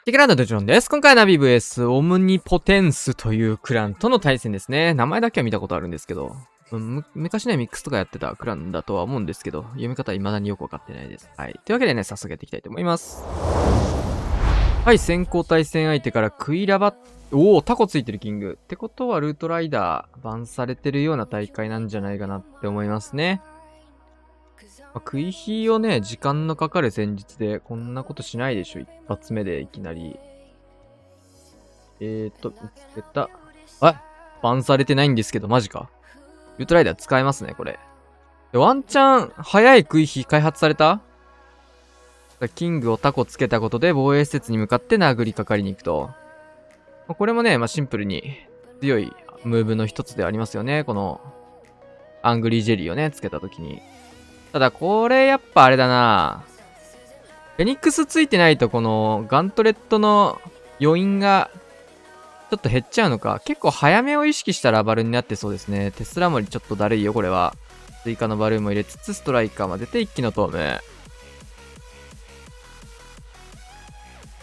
ティグランドドジョンです。今回はナビ VS オムニポテンスというクランとの対戦ですね。名前だけは見たことあるんですけど、昔ね、ミックスとかやってたクランだとは思うんですけど、読み方は未だによくわかってないです。はい。というわけでね、早速やっていきたいと思います。はい、先行対戦相手からクイラバ、タコついてるキング。ってことはルートライダー、バンされてるような大会なんじゃないかなって思いますね。食い火をね、時間のかかる戦術で、こんなことしないでしょ、一発目でいきなり。見つけた。バンされてないんですけど、マジか。ルートライダー使えますね、これ。ワンチャン、早い食い火開発された？キングをタコつけたことで防衛施設に向かって殴りかかりに行くと。これもね、シンプルに強いムーブの一つでありますよね。この、アングリージェリーをね、つけたときに。ただ、これやっぱあれだな。フェニックスついてないと、このガントレットの余韻がちょっと減っちゃうのか。結構早めを意識したラバルになってそうですね。テスラモリちょっとだるいよ、これは。追加のバルーンも入れつつ、ストライカーまでで一気のトー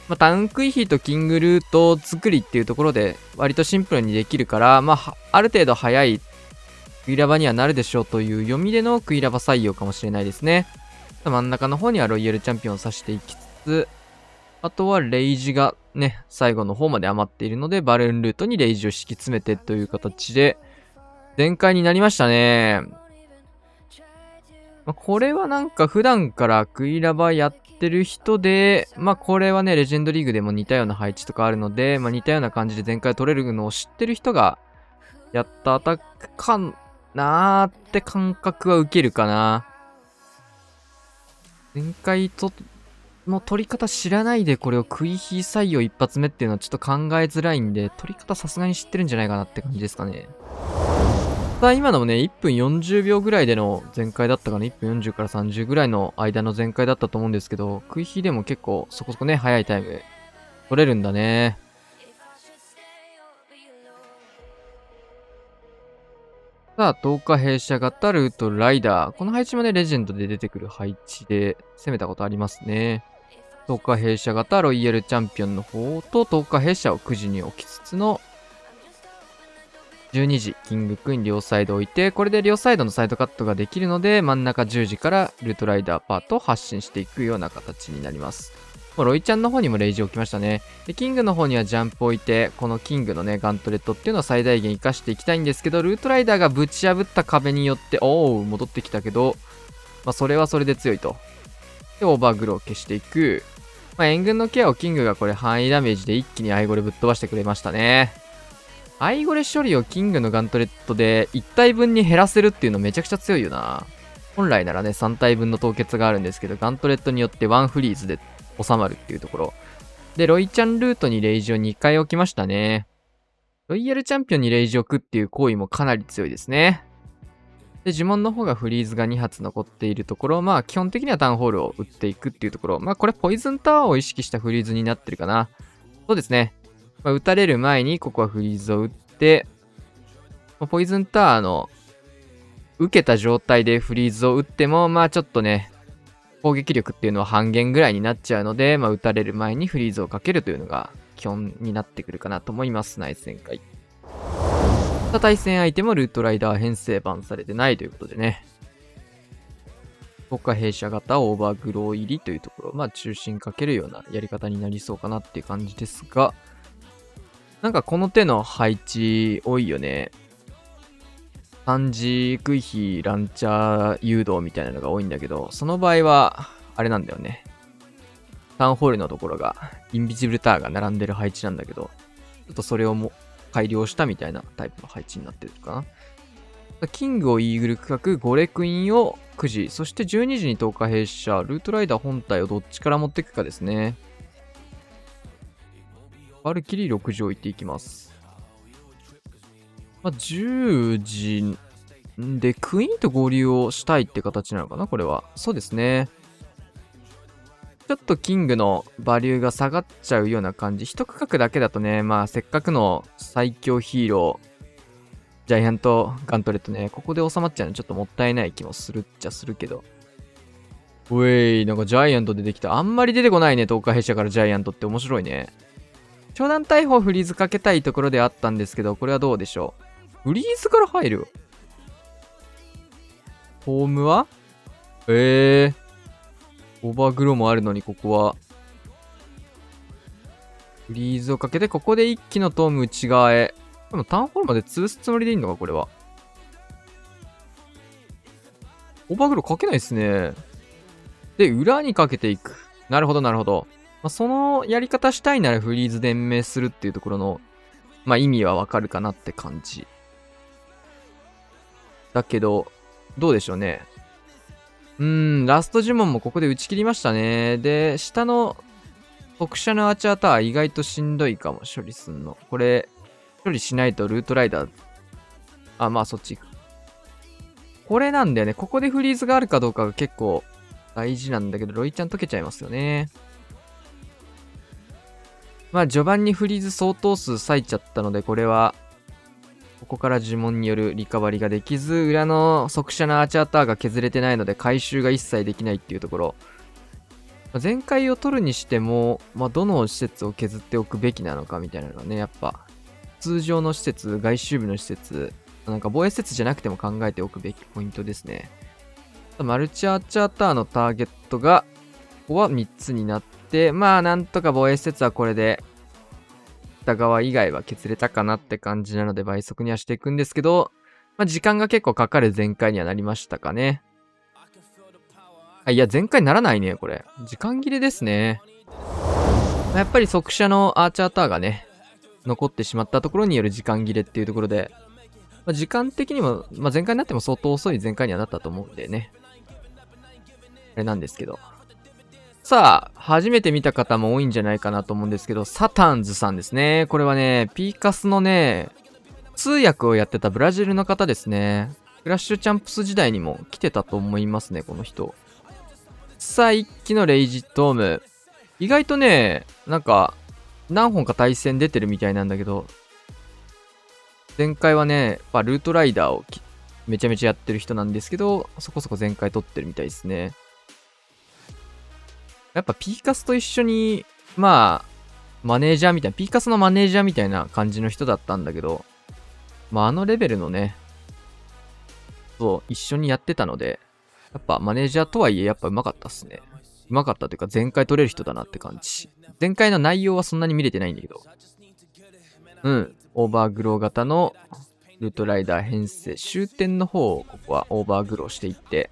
ム。タウンクイヒーとキングルート作りっていうところで、割とシンプルにできるから、ある程度早いクイラバにはなるでしょうという読みでのクイラバ採用かもしれないですね。真ん中の方にはロイヤルチャンピオンを指していきつつ、あとはレイジがね、最後の方まで余っているので、バルーンルートにレイジを敷き詰めてという形で、全開になりましたね。これはなんか普段からクイラバやってる人で、これはね、レジェンドリーグでも似たような配置とかあるので、似たような感じで全開取れるのを知ってる人がやったアタックかなーって感覚は受けるかな。全開の取り方知らないでこれを食い火採用一発目っていうのはちょっと考えづらいんで、取り方さすがに知ってるんじゃないかなって感じですかね。今のもね、1分40秒ぐらいでの全開だったかな。1分40から30ぐらいの間の全開だったと思うんですけど、食い火でも結構そこそこね、早いタイム取れるんだね。さあ、10日弊社型ルートライダー。この配置もね、レジェンドで出てくる配置で攻めたことありますね。10日弊社型ロイヤルチャンピオンの方と10日弊社を9時に置きつつの12時キングクイーン両サイド置いて、これで両サイドのサイドカットができるので、真ん中10時からルートライダーパートを発進していくような形になります。ロイちゃんの方にもレイジ置きましたね。で、キングの方にはジャンプ置いて、このキングのね、ガントレットっていうのを最大限活かしていきたいんですけど、ルートライダーがぶち破った壁によって、戻ってきたけど、それはそれで強いと。で、オーバーグローを消していく。援軍のケアをキングがこれ範囲ダメージで一気にアイゴレぶっ飛ばしてくれましたね。アイゴレ処理をキングのガントレットで1体分に減らせるっていうのめちゃくちゃ強いよな。本来ならね、3体分の凍結があるんですけど、ガントレットによって1フリーズで収まるっていうところ。で、ロイちゃんルートにレイジを2回置きましたね。ロイヤルチャンピオンにレイジを置くっていう行為もかなり強いですね。で、呪文の方がフリーズが2発残っているところ、基本的にはタウンホールを打っていくっていうところ。これポイズンタワーを意識したフリーズになってるかな。そうですね。打たれる前にここはフリーズを打って、ポイズンタワーの受けた状態でフリーズを打っても、ちょっとね、攻撃力っていうのは半減ぐらいになっちゃうので、打たれる前にフリーズをかけるというのが基本になってくるかなと思います。ナイス展開。対戦相手もルートライダー編成バンされてないということでね。他弊社型オーバーグロー入りというところ、中心かけるようなやり方になりそうかなっていう感じですが、なんかこの手の配置多いよね。3時食い火ランチャー誘導みたいなのが多いんだけど、その場合は、あれなんだよね。タウンホールのところが、インビジブルタワーが並んでる配置なんだけど、ちょっとそれを改良したみたいなタイプの配置になってるかな。キングをイーグル区画、ゴレクイーンを9時、そして12時に10日弊社、ルートライダー本体をどっちから持っていくかですね。バルキリー6時置いていきます。10時でクイーンと合流をしたいって形なのかな、これは。そうですね。ちょっとキングのバリューが下がっちゃうような感じ。一区画だけだとね、せっかくの最強ヒーロー、ジャイアントガントレットね、ここで収まっちゃうのちょっともったいない気もするっちゃするけど。おい、なんかジャイアント出てきた。あんまり出てこないね、東海弊社からジャイアントって面白いね。長弾大砲フリーズかけたいところであったんですけど、これはどうでしょう。フリーズから入る。ホームはオーバーグローもあるのに、ここは。フリーズをかけて、ここで一気のトーム内側へ。でもタウンホールまで潰すつもりでいいのか、これは。オーバーグローかけないっすね。で、裏にかけていく。なるほど、なるほど。まあ、そのやり方したいならフリーズ伝命するっていうところの、まあ意味はわかるかなって感じ。だけど、どうでしょうね。ラスト呪文もここで打ち切りましたね。で、下の特殊なアーチャータワー意外としんどいかも、処理すんの。これ、処理しないとルートライダー。あ、まあそっち行く。これなんだよね。ここでフリーズがあるかどうかが結構大事なんだけど、ロイちゃん溶けちゃいますよね。まあ序盤にフリーズ相当数割いちゃったので、これは、ここから呪文によるリカバリができず、裏の速射のアーチャータワーが削れてないので回収が一切できないっていうところ。全開を取るにしても、まあ、どの施設を削っておくべきなのかみたいなのがね、やっぱ、通常の施設、外周部の施設、なんか防衛施設じゃなくても考えておくべきポイントですね。マルチアーチャータワーのターゲットが、ここは3つになって、まあ、なんとか防衛施設はこれで、北側以外は削れたかなって感じなので倍速にはしていくんですけど、まあ、時間が結構かかる全開にはなりましたかね。あ、いや、全開にならないね、これ。時間切れですね。やっぱり速射のアーチャータワーがね、残ってしまったところによる時間切れっていうところで、まあ、時間的にも、まあ、全開になっても相当遅い全開にはなったと思うんでね。あれなんですけど。さあ、初めて見た方も多いんじゃないかなと思うんですけど、サタンズさんですね。これはね、ピーカスのね、通訳をやってたブラジルの方ですね。クラッシュチャンプス時代にも来てたと思いますね、この人。さあ、一期のレイジトーム。意外とね、なんか、何本か対戦出てるみたいなんだけど、前回はね、ルートライダーをめちゃめちゃやってる人なんですけど、そこそこ前回取ってるみたいですね。やっぱ P カスと一緒に、まあ、マネージャーみたいな、P カスのマネージャーみたいな感じの人だったんだけど、まああのレベルのね、そう、一緒にやってたので、やっぱマネージャーとはいえやっぱ上手かったっすね。上手かったというか全回取れる人だなって感じ。前回の内容はそんなに見れてないんだけど。オーバーグロー型のルートライダー編成、終点の方をここはオーバーグローしていって、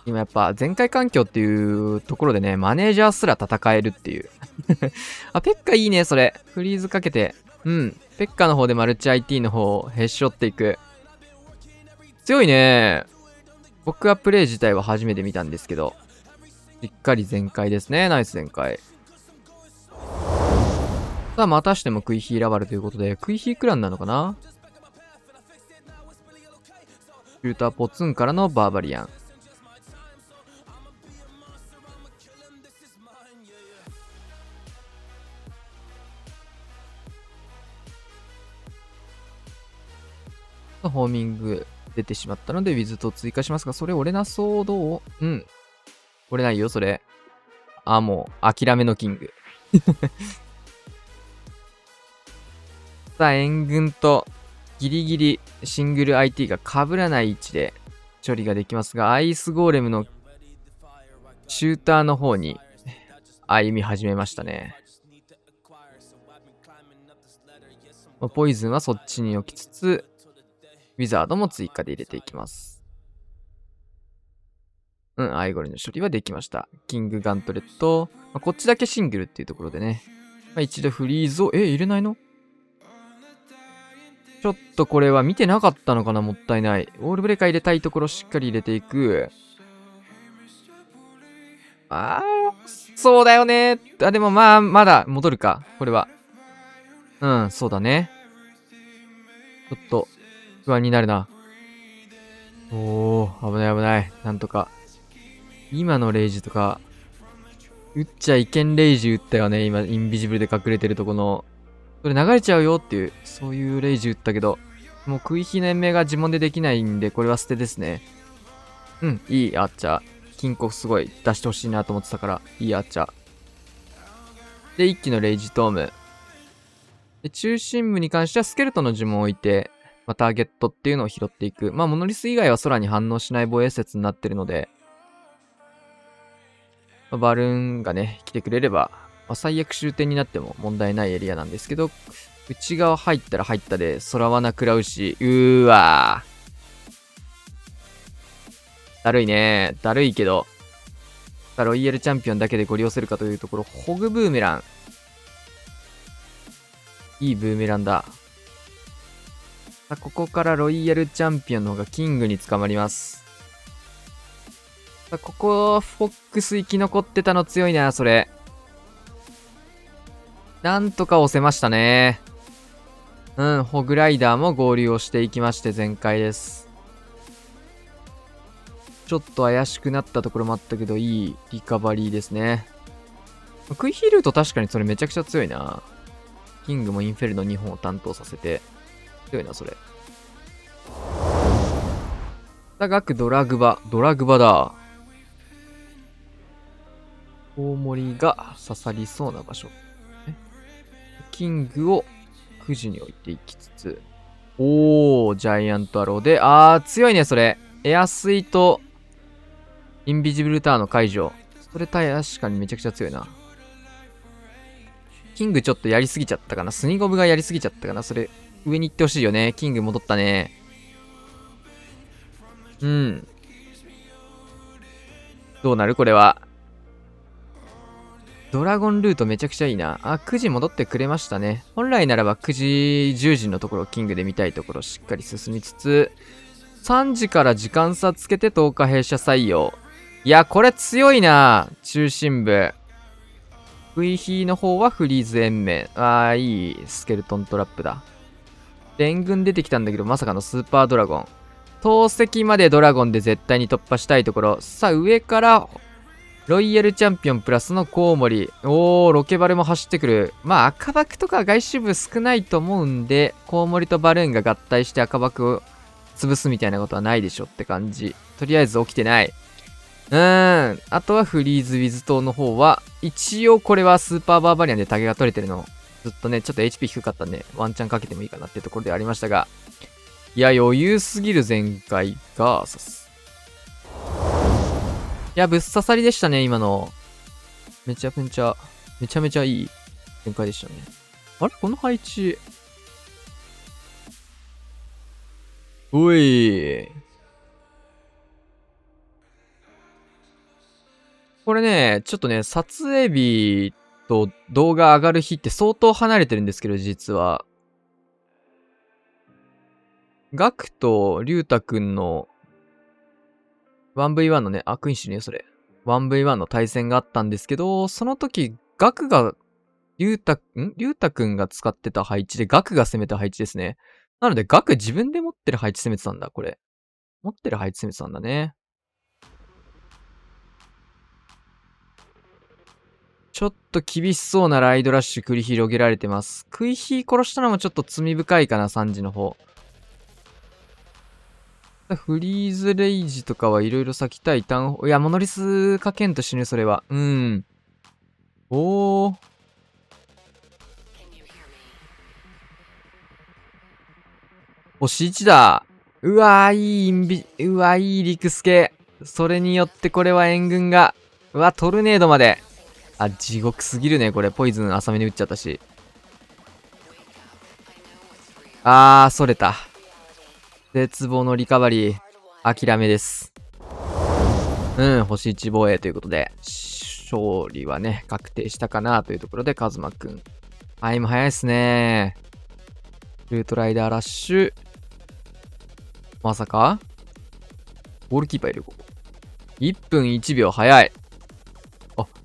今やっぱ全開環境っていうところでね、マネージャーすら戦えるっていう。あ、ペッカいいね、それ。フリーズかけて。ペッカの方でマルチ IT の方をへし折っていく。強いね。僕はプレイ自体は初めて見たんですけど、しっかり全開ですね。ナイス全開。さあ、またしてもクイヒーラバルということで、クイヒークランなのかな。シューターポツンからのバーバリアン。ホーミング出てしまったので、ウィズと追加しますが、それ折れなそうどう折れないよ、それ。あ、もう、諦めのキング。さあ、援軍と、ギリギリシングル IT が被らない位置で処理ができますが、アイスゴーレムのシューターの方に歩み始めましたね。ポイズンはそっちに置きつつ、ウィザードも追加で入れていきます。アイゴレの処理はできました。キングガントレット。こっちだけシングルっていうところでね。一度フリーズを、入れないの？ちょっとこれは見てなかったのかな、もったいない。ウォールブレーカー入れたいところしっかり入れていく。そうだよね。でもまあ、まだ戻るか、これは。そうだね。ちょっと、不安になるな。危ない危ない。なんとか。今のレイジとか、撃っちゃいけんレイジ撃ったよね。今、インビジブルで隠れてるとこの。それ流れちゃうよっていう、そういうレイジ撃ったけど、もう食い火の延命が呪文でできないんで、これは捨てですね。うん、いいアーチャー。金庫すごい出してほしいなと思ってたから、いいアーチャー。で、一機のレイジトーム。で、中心部に関してはスケルトンの呪文を置いて、ターゲットっていうのを拾っていく。モノリス以外は空に反応しない防衛説になってるので、バルーンがね、来てくれれば、最悪終点になっても問題ないエリアなんですけど、内側入ったら入ったで、空罠食らうし、わー。だるいね。だるいけど、ロイヤルチャンピオンだけでご利用せるかというところ、ホグブーメラン。いいブーメランだ。ここからロイヤルチャンピオンの方がキングに捕まります。ここ、フォックス生き残ってたの強いな、それ。なんとか押せましたね。ホグライダーも合流をしていきまして全開です。ちょっと怪しくなったところもあったけど、いいリカバリーですね。クイヒルート確かにそれめちゃくちゃ強いな。キングもインフェルノ2本を担当させて。強いな、それ。高くドラグバだ。大森が刺さりそうな場所。キングを9時に置いていきつつ。ジャイアントアローで。強いね、それ。エアスイと、インビジブルターンの解除。それ確かにめちゃくちゃ強いな。キングちょっとやりすぎちゃったかな。スニゴブがやりすぎちゃったかな。それ、上に行ってほしいよね。キング戻ったね。どうなるこれは。ドラゴンルートめちゃくちゃいいな。9時戻ってくれましたね。本来ならば9時、10時のところをキングで見たいところをしっかり進みつつ、3時から時間差つけて10日弊社採用。いや、これ強いな。中心部。V ヒーの方はフリーズ延命。いいスケルトントラップだ。援軍出てきたんだけど、まさかのスーパードラゴン。投石までドラゴンで絶対に突破したいところ。さあ、上から、ロイヤルチャンピオンプラスのコウモリ。ロケバルも走ってくる。赤爆とか外周部少ないと思うんで、コウモリとバルーンが合体して赤爆を潰すみたいなことはないでしょって感じ。とりあえず起きてない。あとはフリーズウィズ島の方は、一応これはスーパーバーバリアンでタゲが取れてるの。ずっとね、ちょっと HP 低かったんで、ワンチャンかけてもいいかなっていうところでありましたが、いや、余裕すぎる全開ガーサス。いや、ぶっ刺さりでしたね、今の。めちゃめちゃいい展開でしたね。あれこの配置。おい。これね、ちょっとね、撮影日と動画上がる日って相当離れてるんですけど、実は。ガクとリュウタくんの 1v1 のね、クインシュね、それ。1v1 の対戦があったんですけど、その時、ガクが、リュウタくんが使ってた配置で、ガクが攻めた配置ですね。なので、ガク自分で持ってる配置攻めてたんだ、これ。持ってる配置攻めてたんだね。ちょっと厳しそうなライドラッシュ繰り広げられてます。クイヒー殺したのもちょっと罪深いかな、3時の方。フリーズレイジとかはいろいろ咲きたいターン、いや、モノリスかけんと死ぬ、それは。星1だ。うわー、いいインビ、うわー、いい陸助。それによってこれは援軍が、うわ、トルネードまで。地獄すぎるね、これ。ポイズン浅めに打っちゃったし。それた。絶望のリカバリー。諦めです。星1防衛ということで、勝利はね、確定したかなというところで、カズマくん。タイム早いっすね。ルートライダーラッシュ。まさかゴールキーパーいるここ。1分1秒早い。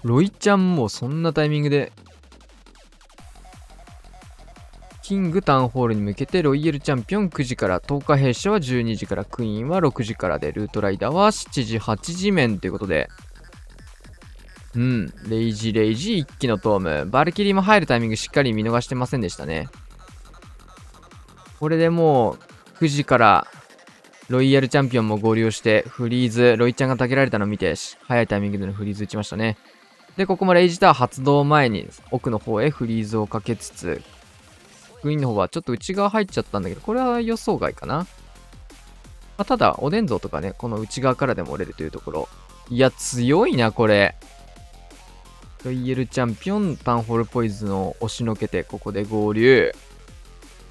ロイちゃんもそんなタイミングで、キングタウンホールに向けてロイヤルチャンピオン9時から、10日弊社は12時から、クイーンは6時からで、ルートライダーは7時、8時面ということで、レイジ1機のトーム。バルキリーも入るタイミングしっかり見逃してませんでしたね。これでもう、9時から、ロイヤルチャンピオンも合流して、フリーズ、ロイちゃんがたけられたのを見て、早いタイミングでのフリーズ打ちましたね。で、ここもレイジタワー発動前に奥の方へフリーズをかけつつ、クイーンの方はちょっと内側入っちゃったんだけど、これは予想外かな。まあ、ただ、おでん像とかね、この内側からでも折れるというところ。いや、強いな、これ。ロイヤルチャンピオン、タンホールポイズンを押しのけて、ここで合流。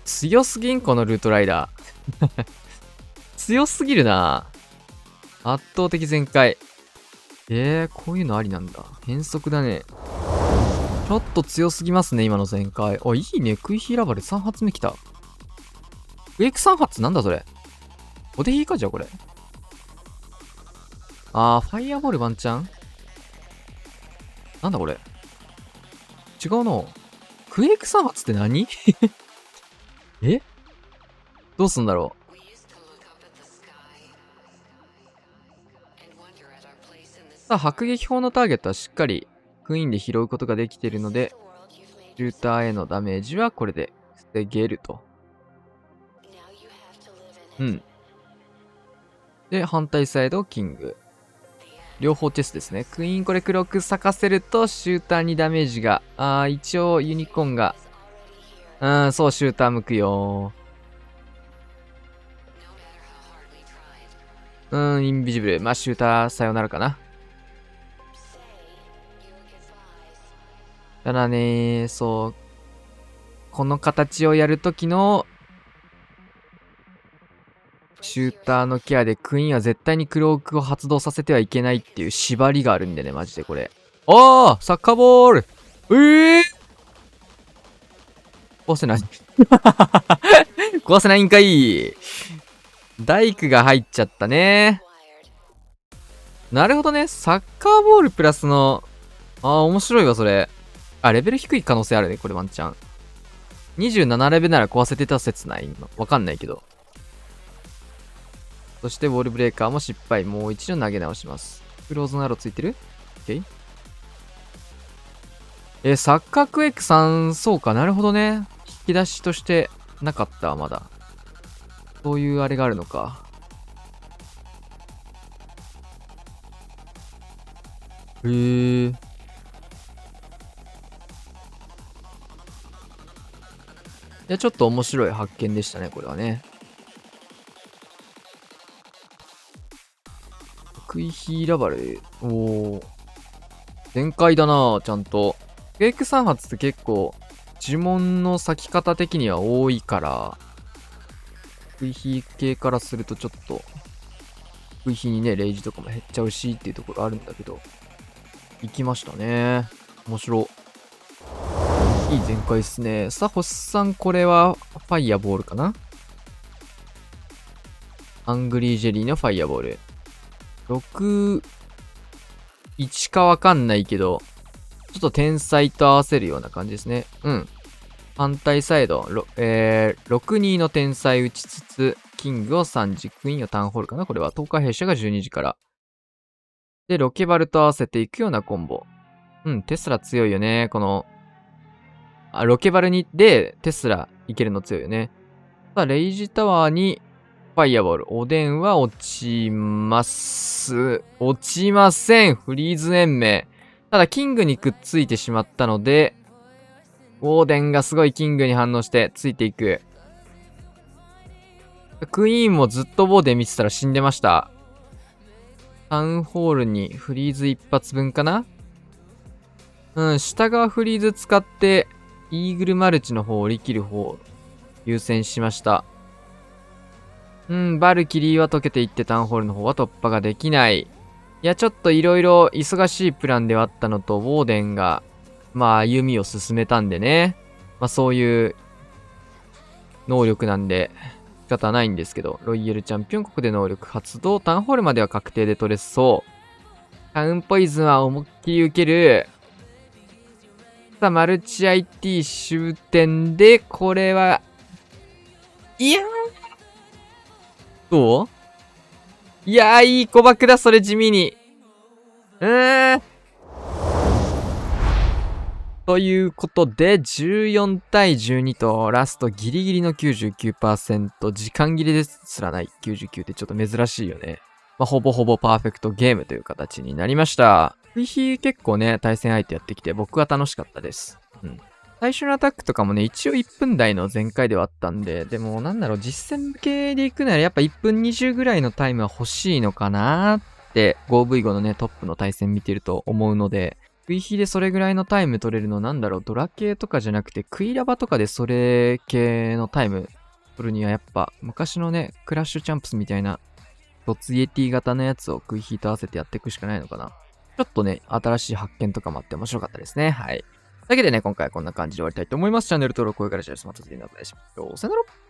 強すぎん、このルートライダー。強すぎるな。圧倒的全開。こういうのありなんだ。変則だね。ちょっと強すぎますね、今の全開。あ、いいね。クイヒーラバル3発目来た。ウェイク3発なんだそれ。お手引いかじゃあこれ。ファイアボールワンチャンなんだこれ。違うな。クエイク3発って何どうすんだろう。さあ、迫撃砲のターゲットはしっかりクイーンで拾うことができているので、シューターへのダメージはこれで防げると。で、反対サイド、キング。両方テストですね。クイーンこれ黒く咲かせると、シューターにダメージが。一応ユニコーンが。そう、シューター向くよ。インビジブル。シューターさよならかな。ただね、そう。この形をやるときの、シューターのケアでクイーンは絶対にクロークを発動させてはいけないっていう縛りがあるんでね、マジでこれ。サッカーボール壊せない壊せないんかい。大工が入っちゃったね。なるほどね。サッカーボールプラスの、面白いわ、それ。レベル低い可能性あるね、これワンチャン。27レベルなら壊せてた説ないの。わかんないけど。そして、ウォールブレーカーも失敗。もう一度投げ直します。クローズのアロついてる？ OK？サッカークエイクさん、そうか、なるほどね。引き出しとしてなかったわ、まだ。そういうあれがあるのか。いや、ちょっと面白い発見でしたね、これはね。クイヒーラバル。全開だなちゃんと。クエイク3発って結構、呪文の咲き方的には多いから、クイヒー系からするとちょっと、クイヒーにね、レイジとかも減っちゃうしっていうところあるんだけど、行きましたね。面白。いい全開っすね。さあ、星さん、これは、ファイヤーボールかな？アングリージェリーのファイヤーボール。6、1かわかんないけど、ちょっと天才と合わせるような感じですね。反対サイド、6-2の天才打ちつつ、キングを3時、クイーンをターンホールかなこれは。東海兵者が12時から。で、ロケバルと合わせていくようなコンボ。テスラ強いよね。この、ロケバルに、で、テスラいけるの強いよね。さあ、レイジタワーに、ファイアボール。おでんは落ちます。落ちません。フリーズ延命。ただ、キングにくっついてしまったので、ウォーデンがすごいキングに反応してついていく。クイーンもずっとウォーデン見てたら死んでました。タウンホールにフリーズ一発分かな？下側フリーズ使って、イーグルマルチの方を折り切る方を優先しました。バルキリーは溶けていってタウンホールの方は突破ができない。いや、ちょっといろいろ忙しいプランではあったのと、ウォーデンが、歩みを進めたんでね。そういう能力なんで、仕方ないんですけど、ロイヤルチャンピオンここで能力発動。タウンホールまでは確定で取れそう。タウンポイズンは思いっきり受ける。さあ、マルチ IT 終点で、これは、いやーどう？いやー、いい小爆だ、それ地味に。ということで、14対12とラストギリギリの 99%、時間切れですらない99ってちょっと珍しいよね。ほぼほぼパーフェクトゲームという形になりました。クイヒ結構ね、対戦相手やってきて僕は楽しかったです。最初のアタックとかもね、一応1分台の全開ではあったんで、でもなんだろう、実戦向けで行くならやっぱ1分20ぐらいのタイムは欲しいのかなって、5V5 のね、トップの対戦見てると思うので、クイヒでそれぐらいのタイム取れるのなんだろう、ドラ系とかじゃなくて、クイラバとかでそれ系のタイム取るにはやっぱ、昔のね、クラッシュチャンプスみたいな、突イエティ型のやつをクイヒと合わせてやっていくしかないのかな。ちょっとね、新しい発見とかもあって面白かったですね。はい。というわけでね、今回はこんな感じで終わりたいと思います。チャンネル登録、高評価、シェア、スマートフォンでお願いします。さよなら。